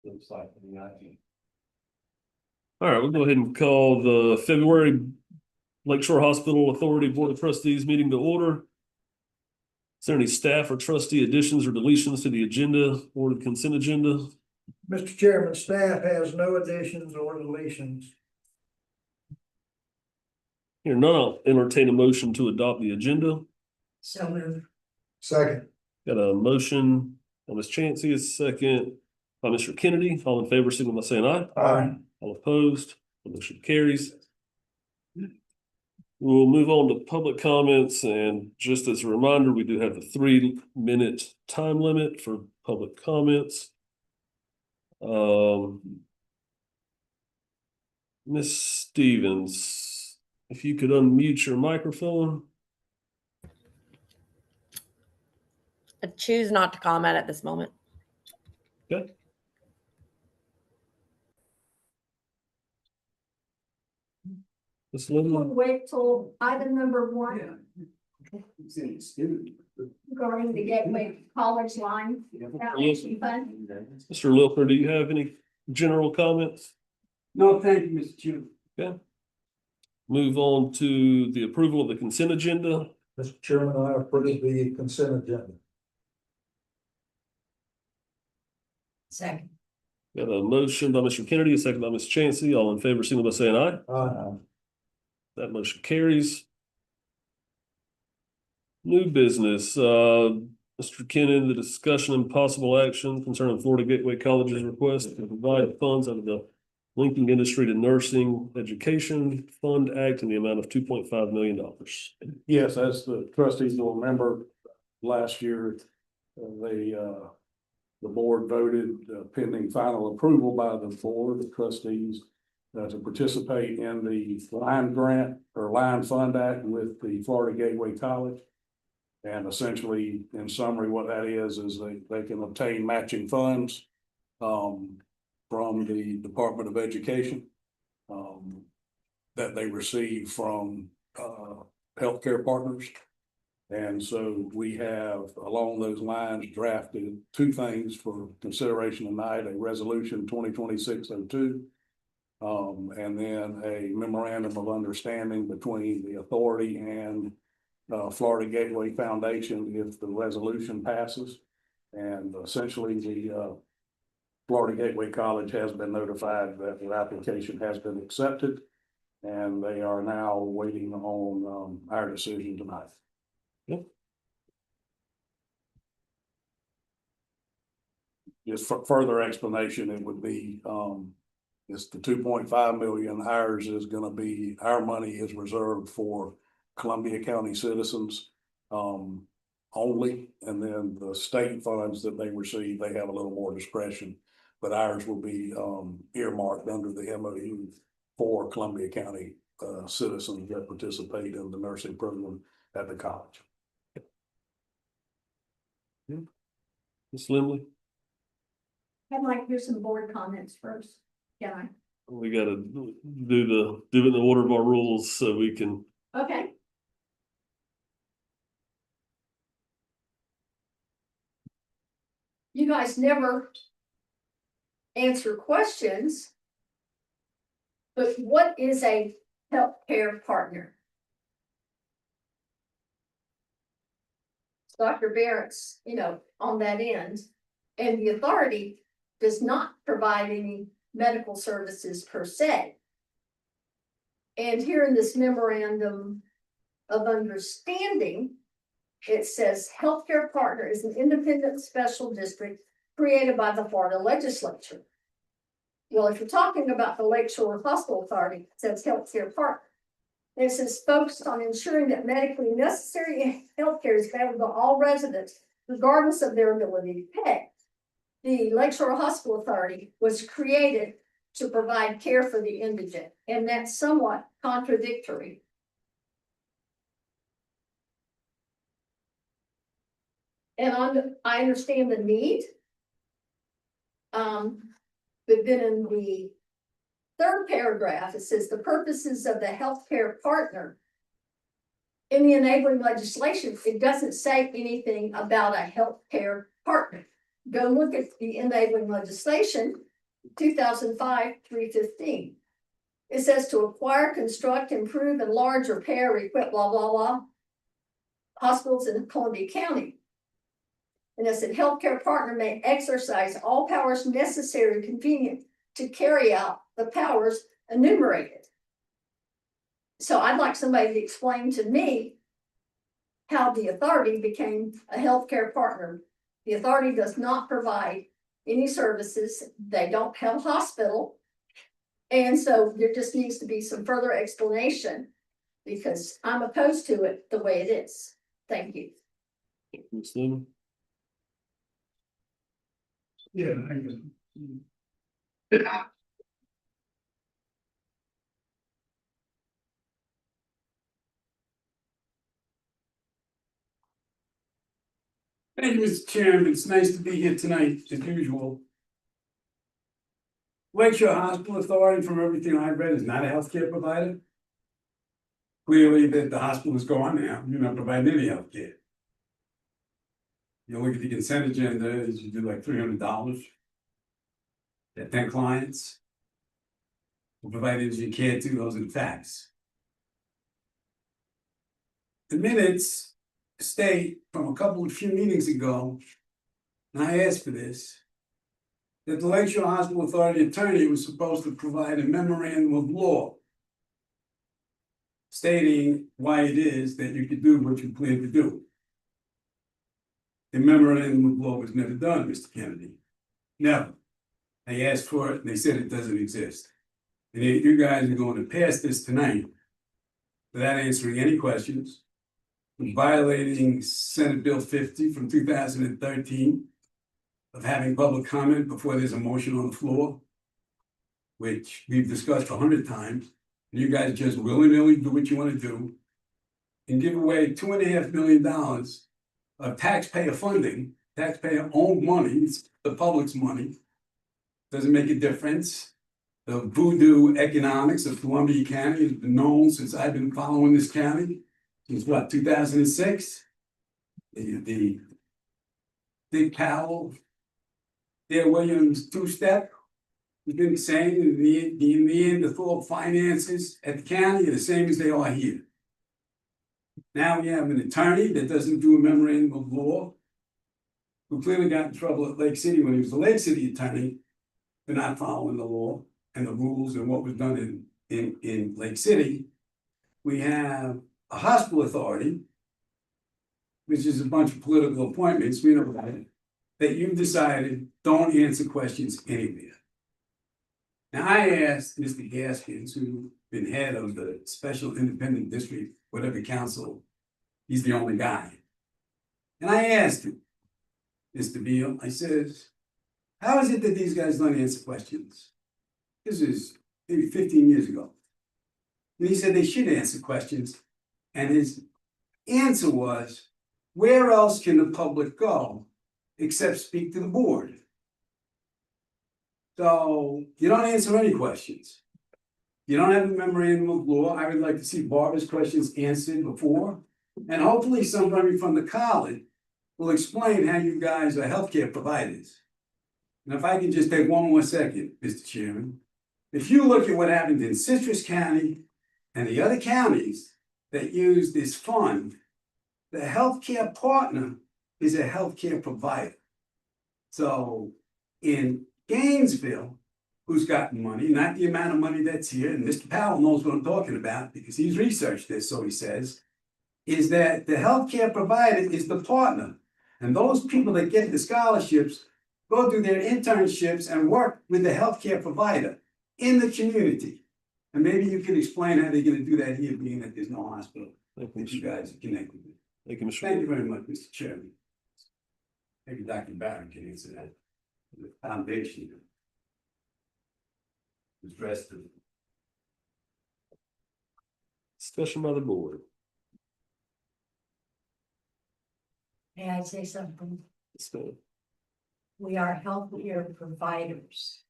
All right, we'll go ahead and call the February Lakeshore Hospital Authority Board of Trustees meeting to order. Is there any staff or trustee additions or deletions to the agenda or the consent agenda? Mr. Chairman, staff has no additions or deletions. Here none, I'll entertain a motion to adopt the agenda. So moved. Second. Got a motion by Ms. Chancey, a second by Mr. Kennedy. All in favor, signal by saying aye. Aye. All opposed, the motion carries. We'll move on to public comments, and just as a reminder, we do have a 3-minute time limit for public comments. Ms. Stevens, if you could unmute your microphone. I choose not to comment at this moment. Okay. Ms. Lindley? Wait till item number 1 regarding the Gateway College line. Foundation fund. Mr. Lilfer, do you have any general comments? No, thank you, Mr. Chairman. Okay. Move on to the approval of the consent agenda. Mr. Chairman, I approve the consent agenda. Second. Got a motion by Mr. Kennedy, a second by Ms. Chancey. All in favor, signal by saying aye. Aye. That motion carries. New business, Mr. Kennan, the discussion and possible action concerning Florida Gateway College's request to provide funds under the Linking Industry to Nursing Education Fund Act in the amount of $2.5 million. Yes, as the trustees will remember, last year, the board voted pending final approval by the board of trustees to participate in the line grant or line fund act with the Florida Gateway College. And essentially, in summary, what that is they can obtain matching funds from the Department of Education that they receive from healthcare partners. And so we have, along those lines, drafted 2 things for consideration tonight: a resolution 2026-02, and then a memorandum of understanding between the authority and Florida Gateway Foundation if the resolution passes. And essentially, the Florida Gateway College has been notified that their application has been accepted, and they are now waiting on our decision tonight. Yep. Just for further explanation, it would be it's the 2.5 million. Ours is going to be, our money is reserved for Columbia County citizens only, and then the state funds that they receive, they have a little more discretion, but ours will be earmarked under the MOU for Columbia County citizens that participate in the nursing program at the college. Ms. Lindley? I'd like to hear some board comments first. Can I? We gotta do it in the order of our rules so we can. Okay. You guys never answer questions, but what is a healthcare partner? Dr. Barrett's, on that end, and the authority does not provide any medical services per se. And here in this memorandum of understanding, it says healthcare partner is an independent special district created by the Florida legislature. Well, if you're talking about the Lakeshore Hospital Authority, it says healthcare partner. And it says focused on ensuring that medically necessary healthcare is available to all residents, regardless of their ability to pay. The Lakeshore Hospital Authority was created to provide care for the indigent, and that's somewhat contradictory. And I understand the need. But then in the 3rd paragraph, it says the purposes of the healthcare partner. In the enabling legislation, it doesn't say anything about a healthcare partner. Go look at the enabling legislation, 2005-315. It says to acquire, construct, improve, enlarge, repair, equip, blah, blah, blah. Hospitals in Columbia County. And it said healthcare partner may exercise all powers necessary and convenient to carry out the powers enumerated. So I'd like somebody to explain to me how the authority became a healthcare partner. The authority does not provide any services. They don't have a hospital. And so there just needs to be some further explanation because I'm opposed to it the way it is. Thank you. Ms. Lehman? Yeah. Thank you, Mr. Chairman. It's nice to be here tonight, as usual. Lakeshore Hospital Authority, from everything I've read, is not a healthcare provider. Clearly, that the hospital is going now, you're not providing any healthcare. You look at the consent agenda, is you do like $300. At 10 clients. Who provide urgent care to, those are the facts. The minutes state from a few meetings ago, and I asked for this, that the Lakeshore Hospital Authority attorney was supposed to provide a memorandum of law stating why it is that you could do what you plan to do. The memorandum of law was never done, Mr. Kennedy. Never. I asked for it and they said it doesn't exist. And you guys are going to pass this tonight without answering any questions, violating Senate Bill 50 from 2013 of having public comment before there's a motion on the floor, which we've discussed 100 times. And you guys just willy-nilly do what you want to do and give away $2.5 million of taxpayer funding, taxpayer-owned money, it's the public's money. Doesn't make a difference. The voodoo economics of Columbia County has been known since I've been following this county, since what, 2006? The Dick Powell, Dale Williams two-step, has been saying in the end, the full finances at the county are the same as they are here. Now we have an attorney that doesn't do a memorandum of law, who clearly got in trouble at Lake City when he was the Lake City attorney for not following the law and the rules and what was done in Lake City. We have a hospital authority, which is a bunch of political appointments, we know about it, that you've decided don't answer questions anywhere. Now, I asked Mr. Gaskins, who's been head of the Special Independent District, whatever council, he's the only guy. And I asked him, Mr. Beal, I says, how is it that these guys don't answer questions? This is maybe 15 years ago. And he said they should answer questions. And his answer was, where else can the public go except speak to the board? So you don't answer any questions. You don't have a memorandum of law. I would like to see Barbara's questions answered before. And hopefully somebody from the college will explain how you guys are healthcare providers. And if I can just take one more second, Mr. Chairman, if you look at what happened in Citrus County and the other counties that use this fund, the healthcare partner is a healthcare provider. So in Gainesville, who's gotten money, not the amount of money that's here, and Mr. Powell knows what I'm talking about because he's researched this, so he says, is that the healthcare provider is the partner. And those people that get the scholarships go do their internships and work with the healthcare provider in the community. And maybe you can explain how they're going to do that here, being that there's no hospital that you guys are connected with. Thank you, Mr. Thank you very much, Mr. Chairman. Maybe Dr. Barron can answer that. The foundation is dressed in. Discussion by the board. May I say something? So, We are healthcare providers.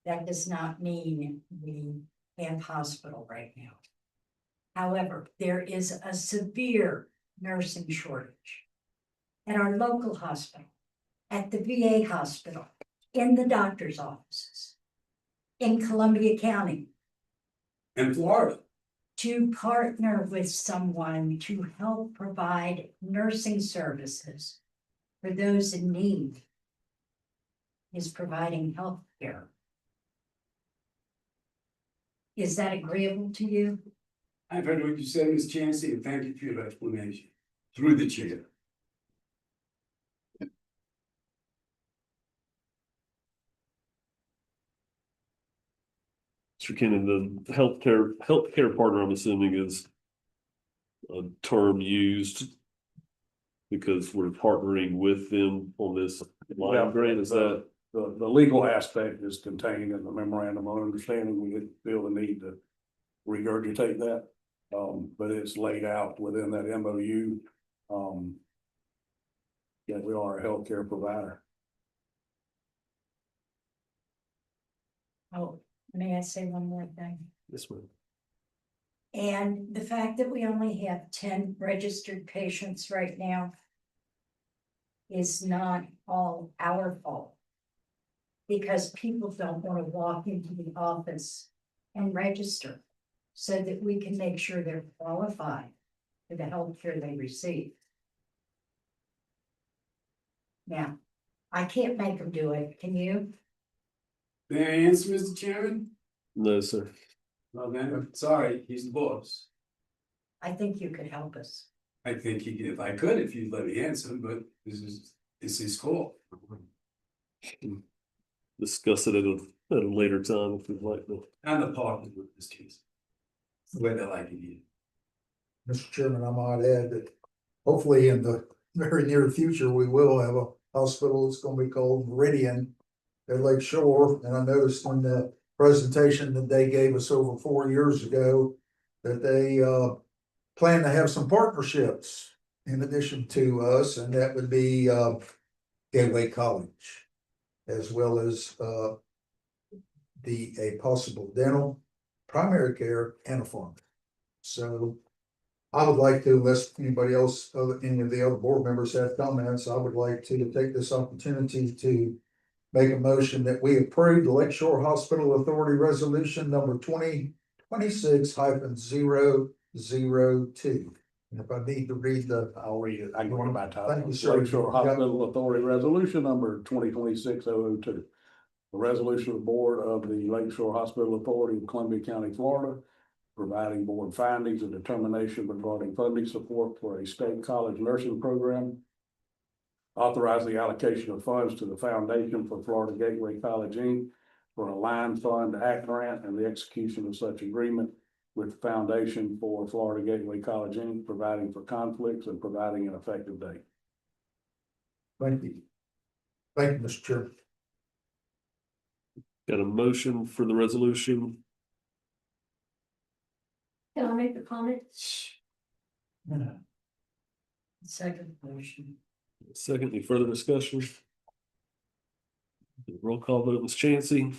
That does not mean we have hospital right now. However, there is a severe nursing shortage at our local hospital, at the VA hospital, in the doctor's offices in Columbia County In Florida, to partner with someone to help provide nursing services for those in need is providing health care. Is that agreeable to you? I've heard what you said, Ms. Chancey, and thank you for your explanation. Through the chair. Mr. Kennan, the healthcare partner, I'm assuming, is a term used because we're partnering with them on this line grant, is that? The legal aspect is contained in the memorandum of understanding. We didn't feel the need to regurgitate that. But it's laid out within that MOU. Yeah, we are a healthcare provider. Oh, may I say one more thing? Yes, ma'am. And the fact that we only have 10 registered patients right now is not all our fault. Because people don't want to walk into the office and register so that we can make sure they're qualified for the health care they receive. Now, I can't make them do it, can you? May I answer, Mr. Chairman? No, sir. Well, then, I'm sorry, he's the boss. I think you could help us. I think he, if I could, if you'd let me answer, but this is his call. Discuss it at a later time if you'd like to. I'm the partner with this case. It's the way they like it here. Mr. Chairman, I might add that hopefully in the very near future, we will have a hospital that's gonna be called Meridian at Lake Shore. And I noticed in the presentation that they gave us over 4 years ago that they plan to have some partnerships in addition to us, and that would be Gateway College, as well as a possible dental, primary care, and a pharmacy. So I would like to, unless anybody else, any of the other board members have comments, I would like to take this opportunity to make a motion that we approve the Lakeshore Hospital Authority Resolution number 2026-002. And if I need to read I'll read it. I can read it by title. Thank you, sir. Lakeshore Hospital Authority Resolution number 2026-002. The resolution of the board of the Lakeshore Hospital Authority of Columbia County, Florida, providing board findings and determination regarding funding support for a state college nursing program. Authorize the allocation of funds to the Foundation for Florida Gateway College, Inc. for a line fund act grant and the execution of such agreement with the Foundation for Florida Gateway College, Inc., providing for conflicts and providing an effective date. Thank you. Thank you, Mr. Chairman. Got a motion for the resolution? Can I make a comment? Second motion. Second, any further discussion? Roll call vote, Ms. Chancey,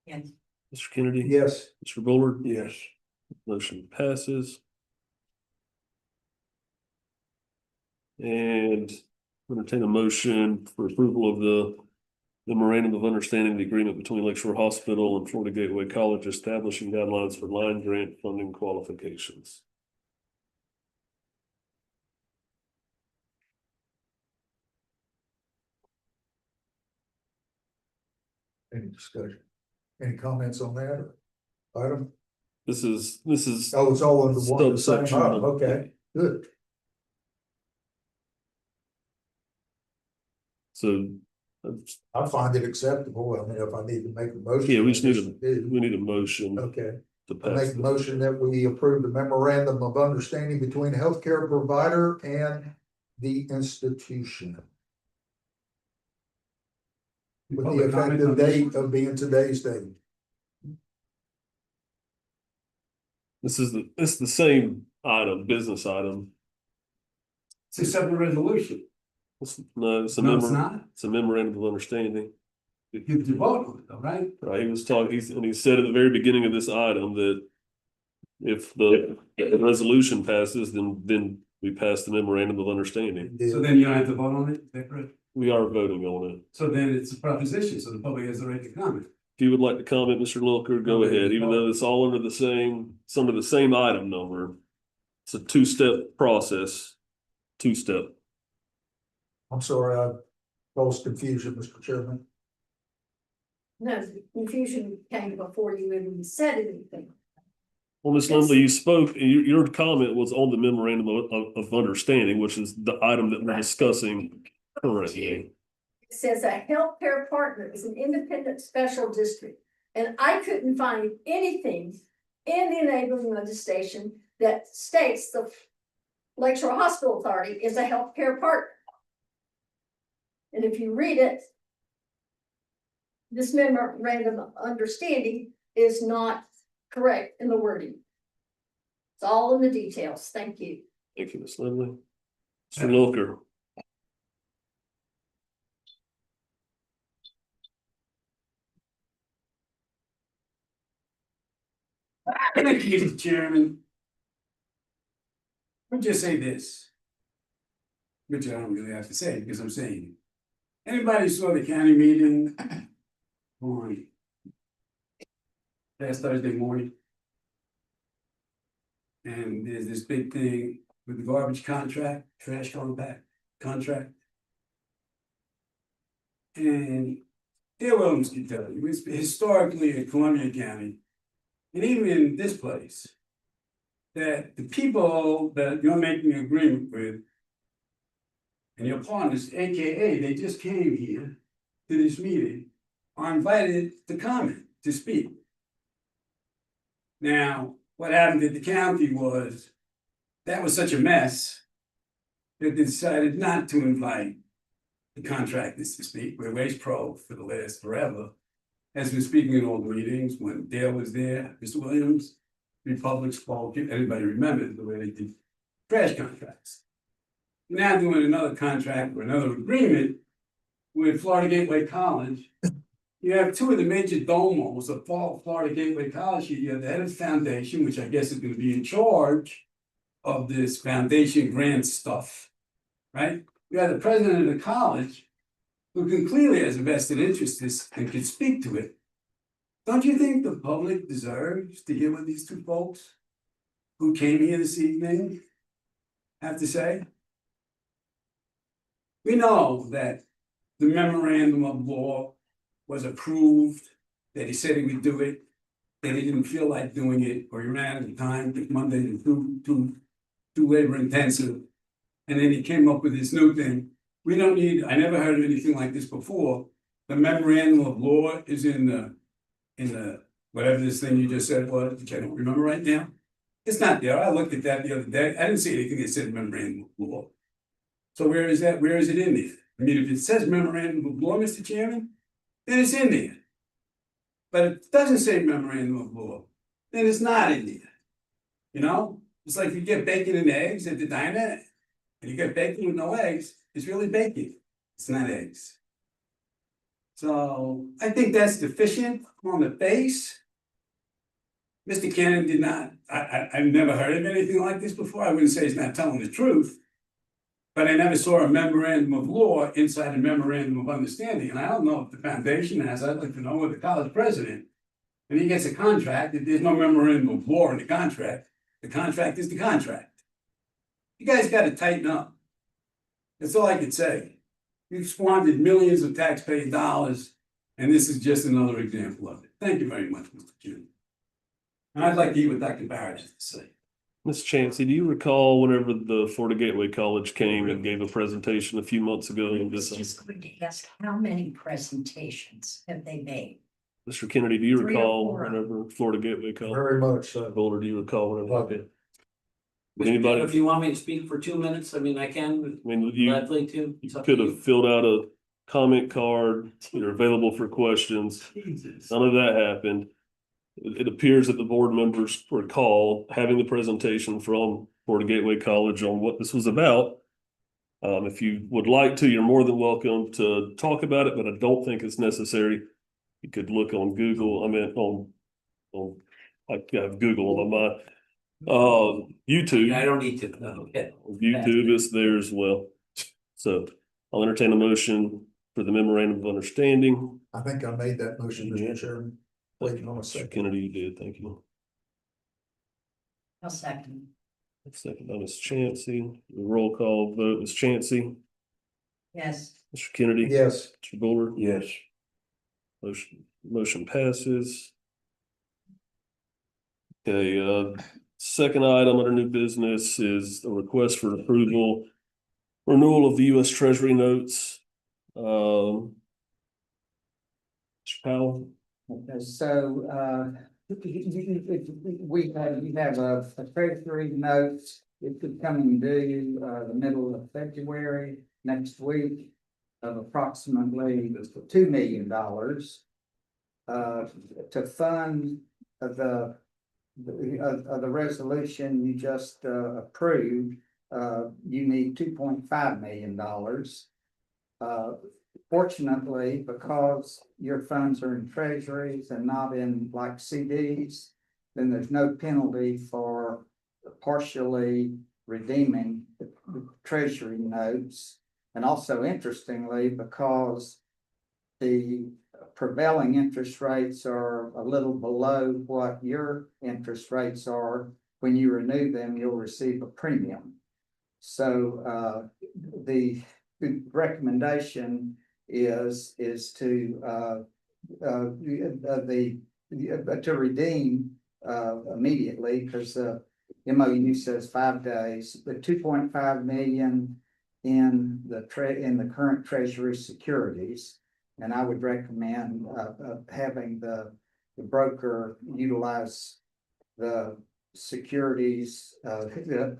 Yes. Mr. Kennedy. Yes. Mr. Bullard. Yes. Motion passes. And entertain a motion for approval of the memorandum of understanding, the agreement between Lakeshore Hospital and Florida Gateway College establishing guidelines for line grant funding qualifications. Any discussion? Any comments on that item? This is Oh, it's all under one, the same subsection item, of- okay, good. So, I find it acceptable. I mean, if I need to make a motion. yeah, we just need I we need a motion Okay, to I pass. make the motion that we approve the memorandum of understanding between the healthcare provider and the institution. With the Public comment on effective this date one? of being today's date. This is the same item, business item. It's a separate resolution. No, it's a No, it's not. it's a memorandum of understanding. You have to vote on it, though, right? Right, he was talking, and he said at the very beginning of this item that if the resolution passes, then we pass the memorandum of understanding. So then you don't have to vote on it, is that correct? We are voting on it. So then it's a proposition, so the public has the right to comment. If you would like to comment, Mr. Lilker, go Okay. ahead, even though it's all under it's under the same item number. It's a two-step process, two-step. I'm sorry, I caused confusion, Mr. Chairman. No, the confusion came before you even said anything. Well, Ms. Lindley, you spoke, your comment was on the memorandum of understanding, which is the item that we're discussing currently. It says a healthcare partner is an independent special district. And I couldn't find anything in the enabling legislation that states the Lakeshore Hospital Authority is a healthcare partner. And if you read it, this memorandum of understanding is not correct in the wording. It's all in the details. Thank you. Thank you, Ms. Lindley. Mr. Lilker. Thank you, Mr. Chairman. Let me just say this, which I don't really have to say because I'm saying it. Anybody saw the county meeting on last Thursday morning? And there's this big thing with the garbage contract, trash compact contract. And Dale Williams can tell you, it's historically in Columbia County, and even in this place, that the people that you're making an agreement with and your partners, AKA, they just came here to this meeting, are invited to comment, to speak. Now, what happened at the county was, that was such a mess that they decided not to invite the contractors to speak, where Waste Pro for the last forever has been speaking in all the meetings. When Dale was there, Mr. Williams, Republic spoke, everybody remembers the way they did trash contracts. Now doing another contract or another agreement with Florida Gateway College. You have two of the major domos of Florida Gateway College. You have the head of the foundation, which I guess is going to be in charge of this foundation grant stuff, right? You have the president of the college, who can clearly has a vested interest in this and can speak to it. Don't you think the public deserves to hear what these two folks who came here this evening have to say? We know that the memorandum of law was approved, that he said he would do it, that he didn't feel like doing it, or he ran out of time, because Monday is too labor intensive. And then he came up with this new thing. We don't need, I never heard of anything like this before. The memorandum of law is in the, whatever this thing you just said was, which I don't remember right now. It's not there. I looked at that the other day. I didn't see anything that said memorandum of law. So where is that? Where is it in there? I mean, if it says memorandum of law, Mr. Chairman, then it's in there. But if it doesn't say memorandum of law, then it's not in there. You know, it's like you get bacon and eggs at the diner, and you get bacon with no eggs, it's really bacon. It's not eggs. So I think that's deficient on the face. Mr. Cannon did not, I've never heard of anything like this before. I wouldn't say he's not telling the truth. But I never saw a memorandum of law inside a memorandum of understanding. And I don't know if the foundation has, I'd like to know with the college president. When he gets a contract, if there's no memorandum of law in the contract is the contract. You guys gotta tighten up. That's all I could say. You've squandered millions of taxpayer dollars, and this is just another example of it. Thank you very much, Mr. Chairman. And I'd like to hear what Dr. Barrett has to say. Ms. Chancey, do you recall whenever the Florida Gateway College came and gave a presentation a few months ago? I was just going to ask, how many presentations have they made? Mr. Kennedy, do you 3 or recall 4. whenever Florida Gateway College? Very much so. Boulder, do you recall whenever? Okay. Anybody? If you want me to speak for 2 minutes, I mean, I can, I mean, you gladly to. It's up to could you. have filled out a comment card, you're available for questions. Jesus. None of that happened. It appears that the board members recall having the presentation from Florida Gateway College on what this was about. If you would like to, you're more than welcome to talk about it, but I don't think it's necessary. You could look on Google, I mean, I have Google on my YouTube. I don't need to, no, okay. YouTube is there as well. So I'll entertain a motion for the memorandum of understanding. I think I made that motion, Yeah. Mr. Chairman. Waiting on a Mr. second. Kennedy, you did, thank you. I'll second. Second by Ms. Chancey. Roll call vote, Ms. Chancey, Yes. Mr. Kennedy. Yes, Mr. Buller. Yes. Motion passes. Okay, second item under new business is a request for approval. Renewal of the US Treasury notes. Mr. Powell. Okay, so, you have a treasury note, it could come and due, the middle of February next week of approximately $2 million. To fund the resolution you just, approved, you need $2.5 million. Fortunately, because your funds are in treasuries and not in like CDs, then there's no penalty for partially redeeming the treasury notes. And also interestingly, because the prevailing interest rates are a little below what your interest rates are, when you renew them, you'll receive a premium. So the recommendation is to to redeem immediately, because the MOU says 5 days, the 2.5 million in the current treasury securities. And I would recommend having the broker utilize the securities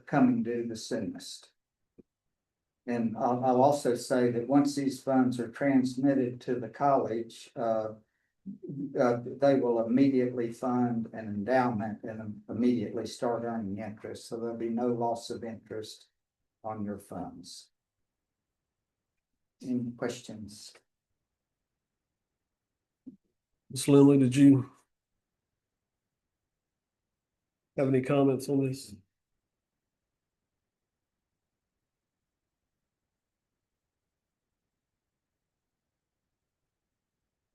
coming due the soonest. And I'll also say that once these funds are transmitted to the college, they will immediately fund an endowment and immediately start earning interest. So there'll be no loss of interest on your funds. Any questions? Ms. Lindley, did you have any comments on this?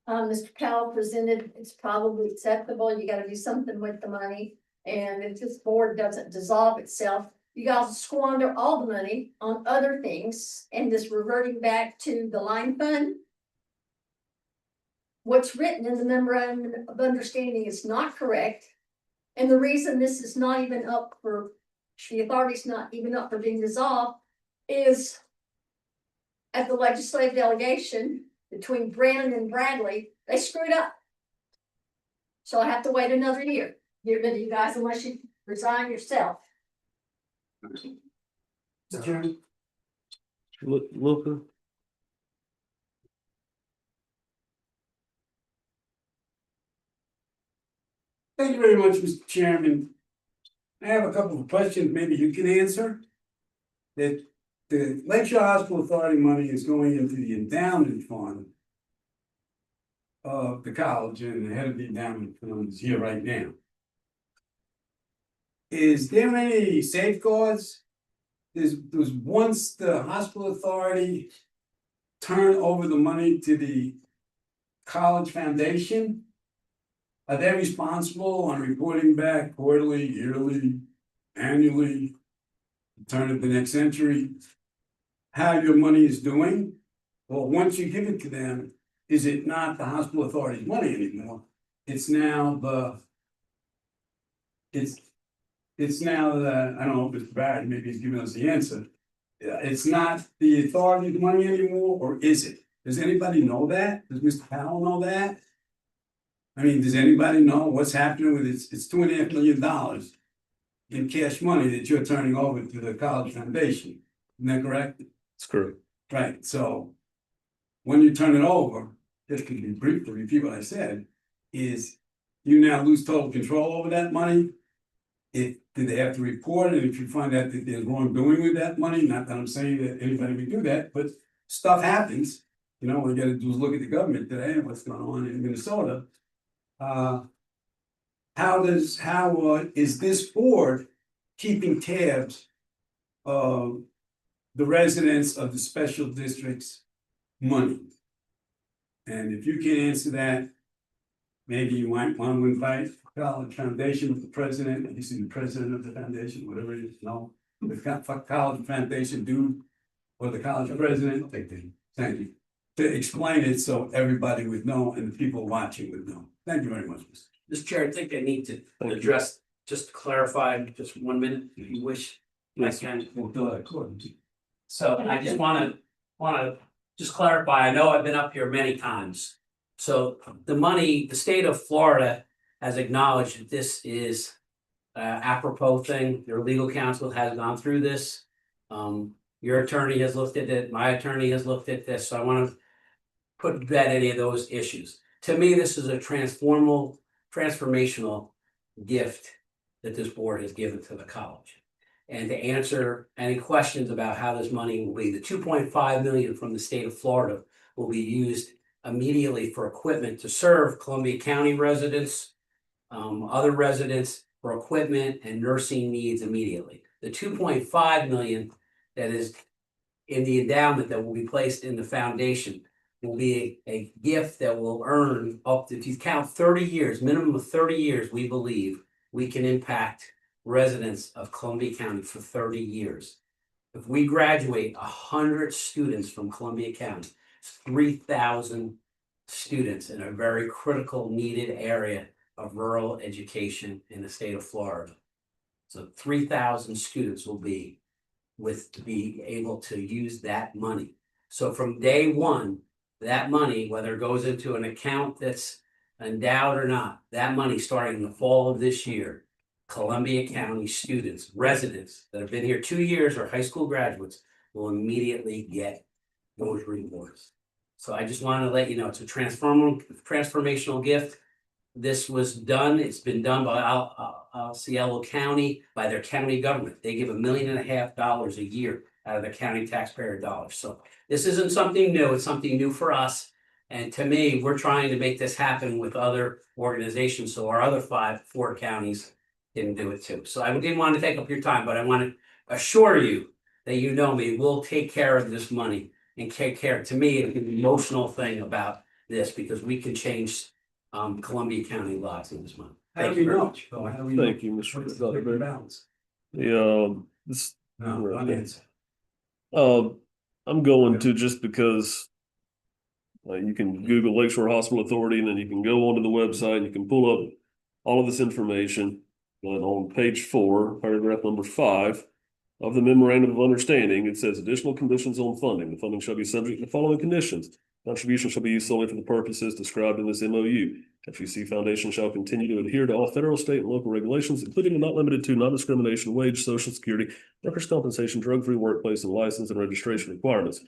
Mr. Powell presented, it's probably acceptable, you gotta do something with the money. And if this board doesn't dissolve itself, you guys squander all the money on other things and this reverting back to the line fund. What's written in the memorandum of understanding is not correct. And the reason this is not even up for, the authority's not even up for being dissolved is at the legislative delegation between Brandon and Bradley, they screwed up. So I have to wait another year. Get rid of you guys unless you resign yourself. Wilker? Thank you very much, Mr. Chairman. I have a couple of questions maybe you can answer. That the LSHA Hospital Authority money is going into the endowment fund of the college, and the head of the endowment fund is here right now. Is there any safeguards? Does once the hospital authority turn over the money to the college foundation, are they responsible on reporting back quarterly, yearly, annually, turn of the next century, how your money is doing? Well, once you give it to them, is it not the hospital authority's money anymore? It's now it's now the, I don't know if Mr. Barrett, maybe he's giving us the answer. It's not the authority's money anymore, or is it? Does anybody know that? Does Mr. Powell know that? I mean, does anybody know what's happening with it's $2.5 million in cash money that you're turning over to the college foundation? Isn't that correct? That's correct. Right, so when you turn it over, just to be brief to repeat what I said, is you now lose total control over that money. Do they have to report it if you find out that there's wrongdoing with that money? Not that I'm saying that anybody would do that, but stuff happens. You know, all you gotta do is look at the government today and what's going on in Minnesota. How is this board keeping tabs the residents of the special districts money? And if you can answer that, maybe you might want to invite College Foundation, the president, he's the president of the foundation, whatever it is, no. The College Foundation dude, or the college president, thank you. To explain it so everybody would know and the people watching would know. Thank you very much, Mr. Mr. Chair, I think I need to Thank you. address, just to clarify, just 1 minute, if you wish. I Yes. can. Well, go ahead, Gordon. So I just wanna just clarify, I know I've been up here many times. So the money, the state of Florida has acknowledged that this is apropos thing. Your legal counsel has gone through this. Your attorney has looked at it, my attorney has looked at this, so I wanna put to bed any of those issues. To me, this is a transformational gift that this board has given to the college. And to answer any questions about how this money will be, the 2.5 million from the state of Florida will be used immediately for equipment to serve Columbia County residents, other residents for equipment and nursing needs immediately. The 2.5 million that is in the endowment that will be placed in the foundation will be a gift that will earn up to, if you count 30 years, minimum of 30 years, we believe we can impact residents of Columbia County for 30 years. If we graduate 100 students from Columbia County, it's 3,000 students in a very critical needed area of rural education in the state of Florida. So 3,000 students will be able to use that money. So from day one, that money, whether it goes into an account that's endowed or not, that money starting in the fall of this year, Columbia County students, residents that have been here 2 years or high school graduates will immediately get those rewards. So I just wanted to let you know, it's a transformational gift. This was done, it's been done by Cielo County, by their county government. They give $1.5 million a year out of their county taxpayer dollars. So this isn't something new, it's something new for us. And to me, we're trying to make this happen with other organizations, so our other 4 counties can do it too. So I didn't want to take up your time, but I want to assure you that you know me, we'll take care of this money and take care. To me, it's an emotional thing about this because we can change Columbia County lives in this month. How do we know? How do we know? Thank you, Mr. What's the different Dr. balance? This, No, unanswered. I'm going to just because you can Google Lakeshore Hospital Authority and then you can go onto the website and you can pull up all of this information. And on page 4, paragraph number 5 of the memorandum of understanding, it says additional conditions on funding. The funding shall be subject to the following conditions. Contributions shall be used solely for the purposes described in this MOU. FGC Foundation shall continue to adhere to all federal, state, and local regulations, including but not limited to non-discrimination, wage, social security, workers' compensation, drug-free workplace, and license and registration requirements.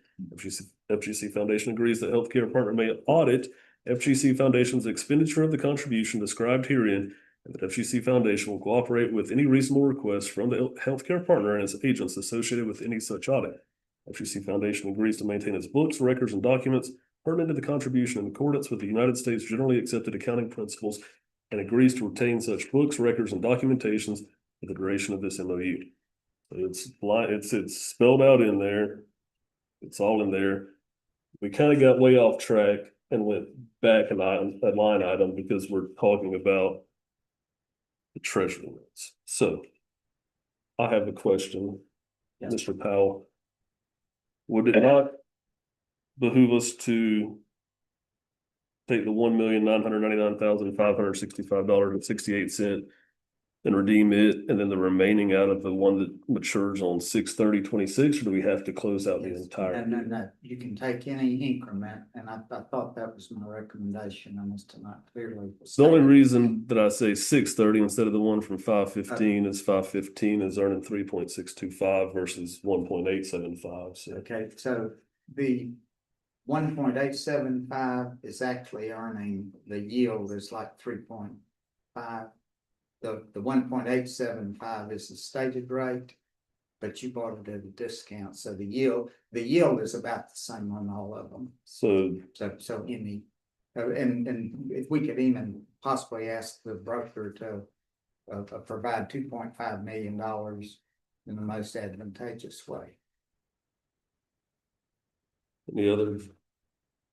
FGC Foundation agrees that healthcare partner may audit FGC Foundation's expenditure of the contribution described herein, and that FGC Foundation will cooperate with any reasonable requests from the healthcare partner and its agents associated with any such audit. FGC Foundation agrees to maintain its books, records, and documents pertinent to the contribution in accordance with the United States generally accepted accounting principles and agrees to retain such books, records, and documentations for the duration of this MOU. It's spelled out in there. It's all in there. We kind of got way off track and went back a line item because we're talking about the treasury notes. So I have a question, Yes. Mr. Powell. Would it not behoove us to take the $1,999,565.68 and redeem it, and then the remaining out of the one that matures on 6/30/26, or do we have to close out the entire? No, you can take any increment, and I thought that was my recommendation, I must have not clearly. The only reason that I say 6/30 instead of the one from 5/15 is 5/15 is earning 3.625 versus 1.875. So Okay, so the 1.875 is actually earning, the yield is like 3.5. The 1.875 is the stated rate, but you bought it at a discount, so the yield is about the same on all of them. So So any, and if we could even possibly ask the broker to provide $2.5 million in the most advantageous way. Any other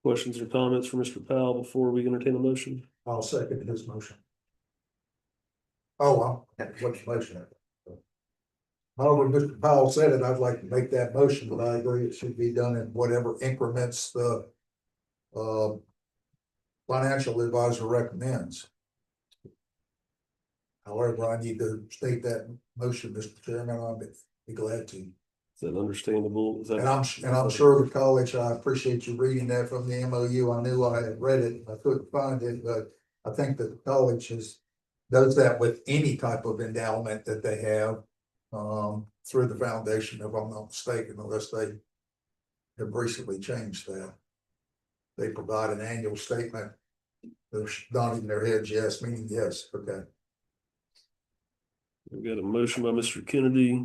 questions or comments for Mr. Powell before we entertain a motion? I'll second his motion. Oh, what's the motion? However, Mr. Powell said it, I'd like to make that motion, but I agree it should be done in whatever increments the financial advisor recommends. However, I need to state that motion, Mr. Chairman, I'll be glad to. Is that understandable? Is that? And I'm sure the college, I appreciate you reading that from the MOU. I knew I had read it, I couldn't find it, but I think that the college does that with any type of endowment that they have. Through the foundation, if I'm not mistaken, unless they have recently changed that. They provide an annual statement. They're nodding their heads, yes, meaning yes, okay. We got a motion by Mr. Kennedy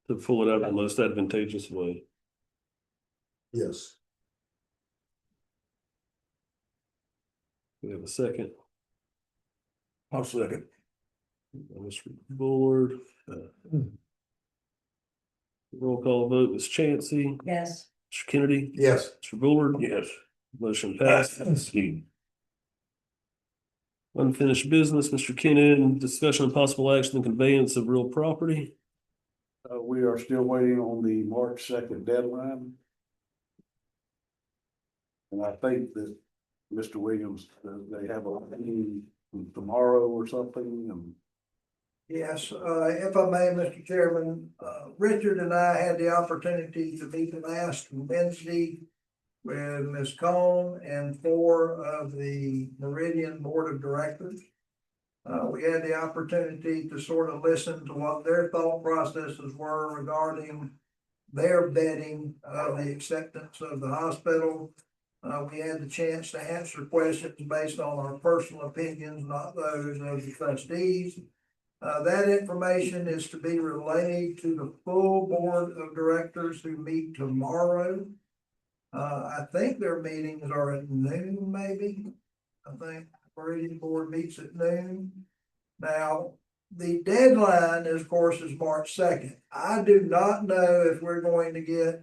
to pull it out in the most advantageous way. Yes. We have a second. I'll second. By Mr. Bullard. Roll call vote, Ms. Chancey, Yes. Mr. Kennedy, Yes. Mr. Bullard. Yes. Motion passes. Unfinished business, Mr. Kennan, discussion of possible action and conveyance of real property. We are still waiting on the March 2nd deadline. And I think that Mr. Williams, they have a meeting tomorrow or something, and Yes, if I may, Mr. Chairman, Richard and I had the opportunity to meet last Wednesday with Ms. Cohn and 4 of the Meridian Board of Directors. We had the opportunity to sort of listen to what their thought processes were regarding their vetting of the acceptance of the hospital. We had the chance to answer questions based on our personal opinions, not those of the trustees. That information is to be relayed to the full board of directors who meet tomorrow. I think their meetings are at noon, maybe. I think the Meridian Board meets at noon. Now, the deadline, of course, is March 2nd. I do not know if we're going to get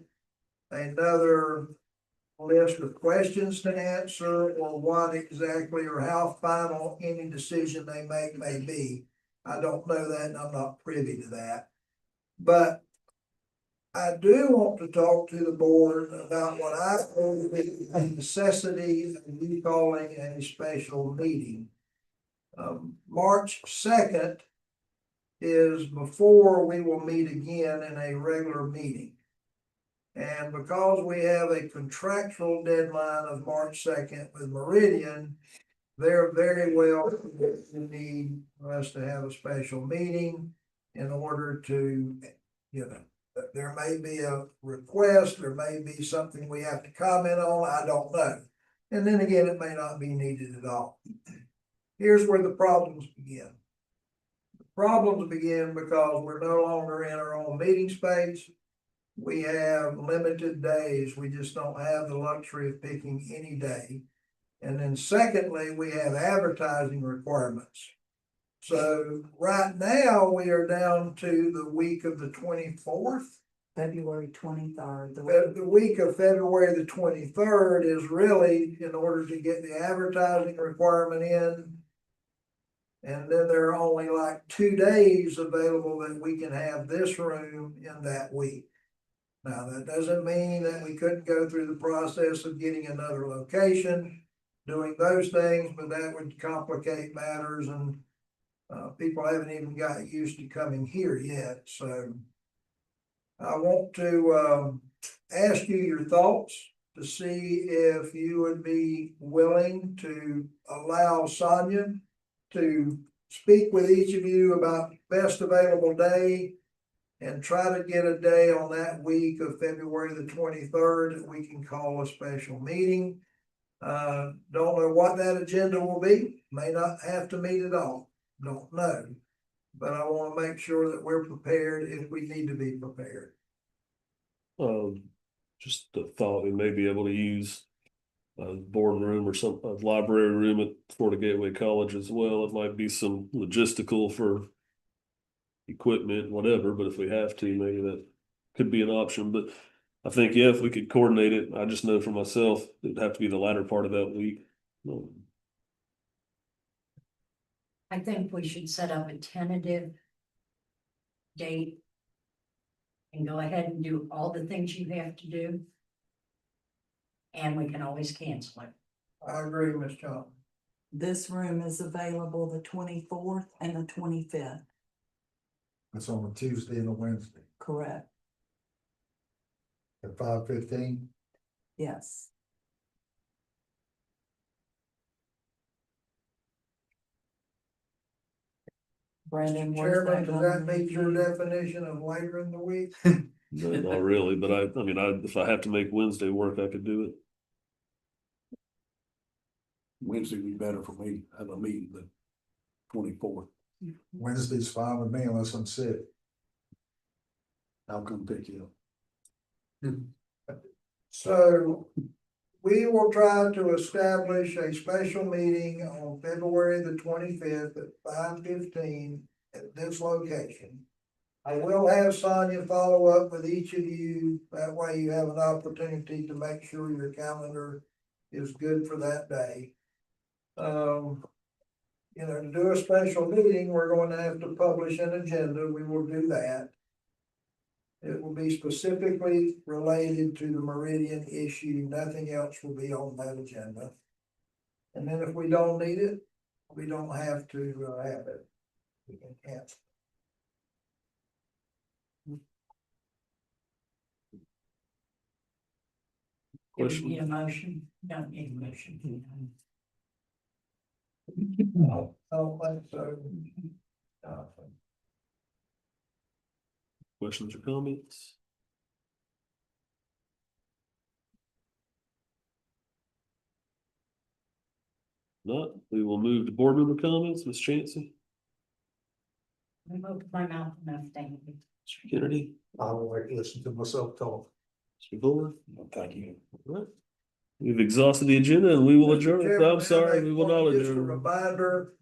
another list of questions to answer or what exactly or how final any decision they make may be. I don't know that, and I'm not privy to that. But I do want to talk to the board about what I believe is a necessity of you calling a special meeting. March 2nd is before we will meet again in a regular meeting. And because we have a contractual deadline of March 2nd with Meridian, they're very well in need for us to have a special meeting in order to, there may be a request, there may be something we have to comment on, I don't know. And then again, it may not be needed at all. Here's where the problems begin. The problems begin because we're no longer in our own meeting space. We have limited days. We just don't have the luxury of picking any day. And then secondly, we have advertising requirements. So right now we are down to the week of the 24th. February 23rd. The week of February the 23rd is really in order to get the advertising requirement in. And then there are only like 2 days available that we can have this room in that week. Now, that doesn't mean that we couldn't go through the process of getting another location, doing those things, but that would complicate matters, and people haven't even got used to coming here yet. So I want to ask you your thoughts to see if you would be willing to allow Sonia to speak with each of you about best available day and try to get a day on that week of February the 23rd that we can call a special meeting. Don't know what that agenda will be, may not have to meet at all, don't know. But I want to make sure that we're prepared if we need to be prepared. Just the thought we may be able to use a boardroom or a library room at Florida Gateway College as well. It might be some logistical for equipment, whatever, but if we have to, maybe that could be an option. But I think, yeah, if we could coordinate it, I just know for myself, it'd have to be the latter part of that week. I think we should set up a tentative date. And go ahead and do all the things you have to do. And we can always cancel it. I agree, Ms. Johnson. This room is available the 24th and the 25th, It's on a Tuesday and a Wednesday correct? at 5:15. Yes. Brandon. where's Chairman, does that gonna meet your be? definition of later in the week? No, not really, but I mean, if I have to make Wednesday work, I could do it. Wednesday would be better for me. I have a meeting the 24th. Wednesday's fine with me unless I'm sick. I'll come pick you up. So we will try to establish a special meeting on February the 25th at 5:15 at this location. I will have Sonia follow up with each of you. That way you have an opportunity to make sure your calendar is good for that day. To do a special meeting, we're going to have to publish an agenda. We will do that. It will be specifically related to the Meridian issue. Nothing else will be on that agenda. And then if we don't need it, we don't have to have it. We can cancel. Do we Question? need a motion? Don't need a motion. I don't think so. Questions or comments? Not, we will move to board member comments, Ms. Chancey, I moved my mouth enough, thank you. Mr. Kennedy, I will like to listen to myself talk. Mr. Fuller. Thank you. All right. We've exhausted the agenda and we will Mr. adjourn. Chairman, I'm sorry, we will not just a adjourn. reminder,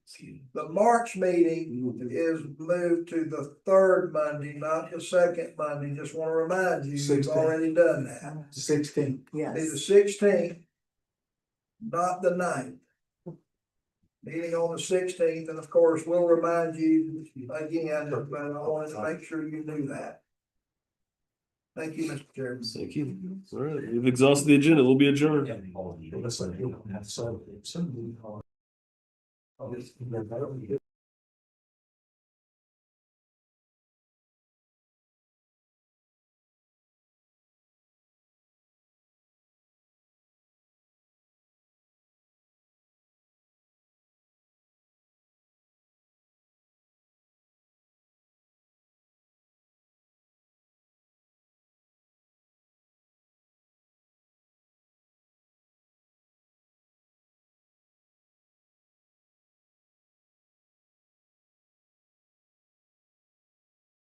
the March meeting is moved to the third Monday, not the second Monday. Just want to remind you, you've 16th. already done that. 16. Be the Yes. 16th, not the 9th. Meeting on the 16th, and of course, we'll remind you again, but I wanted to make sure you knew that. Thank you, Mr. Chairman. Thank you. All right, we've exhausted the agenda. We'll be adjourned. Listen, you don't have so.